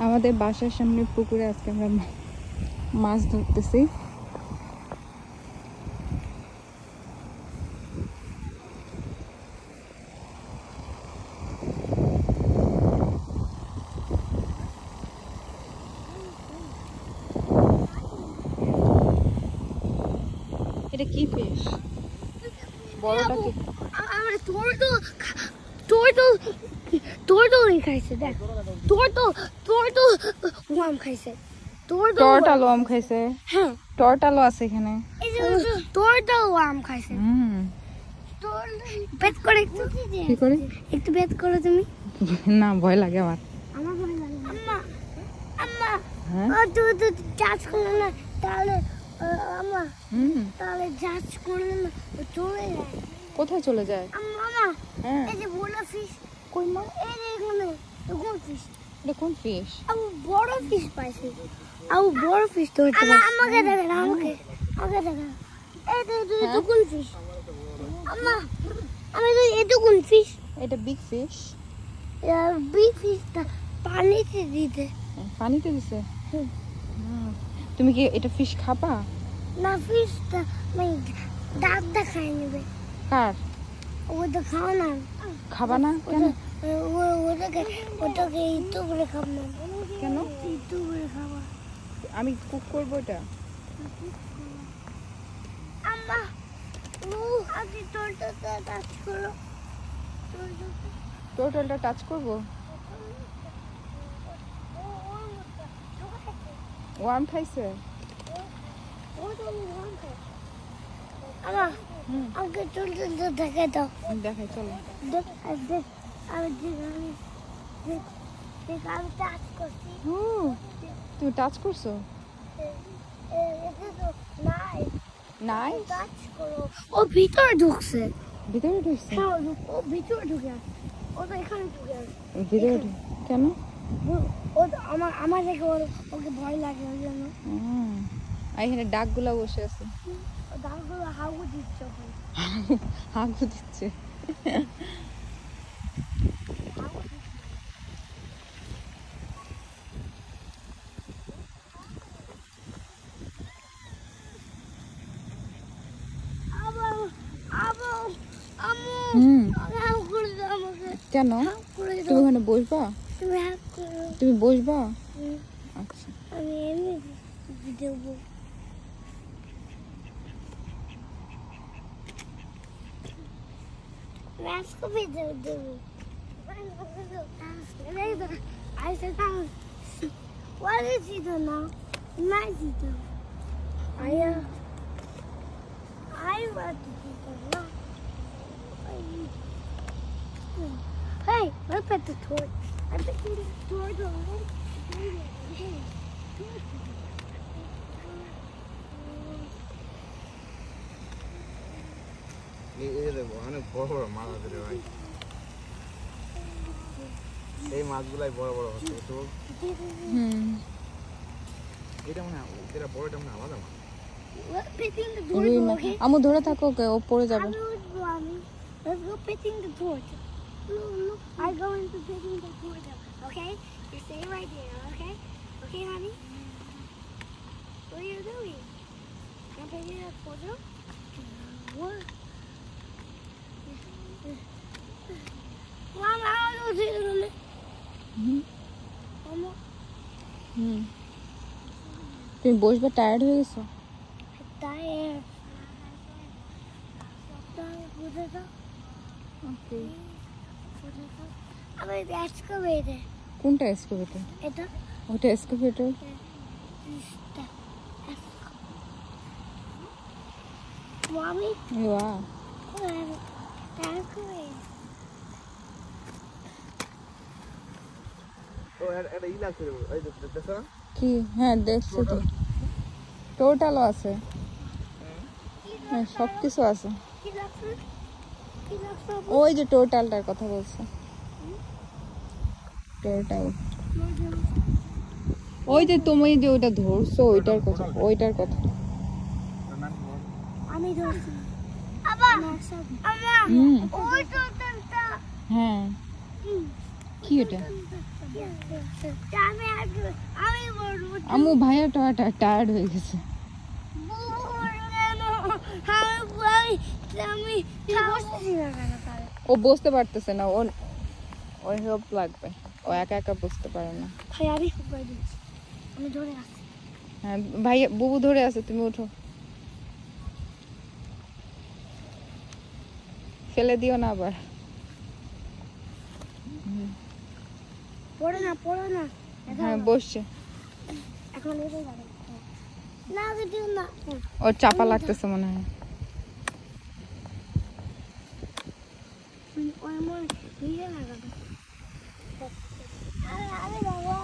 আমাদের বাসার সামনে পুকুরে আজকে আমরা মাছ ধরতেছি। এটা কি ফিশ? বড়টা কি? আমরা তোর খাইছে দেখ, তোর ওয়াম খাইছে, টর্টালো আম খাইছে। হ্যাঁ টর্টালো আছে এখানে। তোর ওয়াম খাইছে। বেত করে কি করে? একটু বেত করো তুমি। না, ভয় লাগে আমার। আমার ভয় লাগে। আম্মা আম্মা হ্যাঁ তুই চার্জ করলে না তাহলে আম্মা তাহলে চার্জ করলে না চলে যায়। কোথায় চলে যায়? আম্মা হ্যাঁ এই যে বড় ফিশ কই মা, এই যে এখানে কোন ফিশ? এটা কোন ফিশ? আবু বড় ফিশ পাইছি, আবু বড় ফিশ ধরতে পারছি। আমাকে দেখা, আমাকে দেখা। এই তো কোন ফিশ? আম্মা আমি তো এটা কোন ফিশ? এটা বিগ ফিশ। বিগ ফিশটা পানিতে দিতে। পানিতে দিছে? তুমি কি এটা ফিশ খাবা? না, ফিশটা মানে দাঁতটা খাই নেবে। কার? ওটা খাও না। খাবা না কেন? ওটাকে একটু করে খাব না। কেন? একটু করে খাবা। আমি কুক করবো এটা। আম্মা আগে তোরটা টাচ করো। টোটালটা টাচ করবো। ওয়ার্ম খাইছে? আম্মা আগে তোরটা দেখে দাও। দেখাই, চলো। আমি টাচ করছি। তুমি টাচ করছো? নাই, টাচ করো। ও ভিতরে ঢুকছে। ভিতরে ঢুকছে? ও ভিতরে ঢুকে আছে। ও তো এখানে ঢুকে আছে। ভিতরে কেন? ও তো আমার দেখে ওকে ভয় লাগে ওই জন্য। এখানে ডাকগুলা বসে আছে। ডাকগুলো হাগু দিচ্ছে। হাগু দিচ্ছে। কেন? তুমি ওখানে বসবা? তুমি বসবা? আচ্ছা। আমি এমনি দেবো। Rascal video do. I said, what is he doing now? What is he doing? I want to do that. Hey, look at the torch. I'm picking the torch already. অনেক বড় বড় মাছ আছে রে ভাই। এই মাছগুলাই বড় বড় হচ্ছে তো। এটা মনে হয় এটা বড়টা মনে আলাদা মাছ। আমু ধরে থাকো, ও পড়ে যাবে। Let's go picking the torch. Look, I go into picking the torch. Okay, you stay right there. Okay, okay, honey. What are you doing? I'm picking the torch. What? Mama, I don't see it. Mama. তুমি বসবে, tired হয়ে গেছো? Tired. ওকে। আবার excavator. কোনটা excavator? এটা। ওটা excavator? Mommy. Wow. ও এটা ইলা আছে এই দেখছো না? কি? হ্যাঁ দেখছি তো। টোটালও আছে। হ্যাঁ, সব কিছু আছে। ওই যে টোটালটার কথা বলছে। টোটাল ওই যে তুমি যে ওটা ধরছো ওইটার কথা, ওইটার কথা। আমি ধরছি। আবা আবা ওই টোটালটা। হ্যাঁ। কি এটা? আমি বলবো আমু ভাইয়া টায়ার্ড হয়ে গেছে। ও বসতে পারতেছে না, ওর হেল্প লাগবে, ও একা একা বসতে পারে না। আমি ধরে আছি। হ্যাঁ ভাইয়া বুবু ধরে আছে, তুমি উঠো, ফেলে দিও না আবার। পড়ে না হ্যাঁ বসছে, এখন এটাই যাবে না দিও না। ওর চাপা লাগতেছে মনে হয়। ওই মন নিজে লাগাবে। আরে বাবা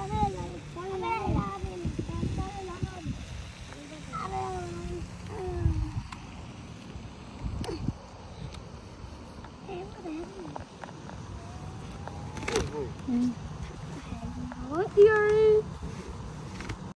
হুম।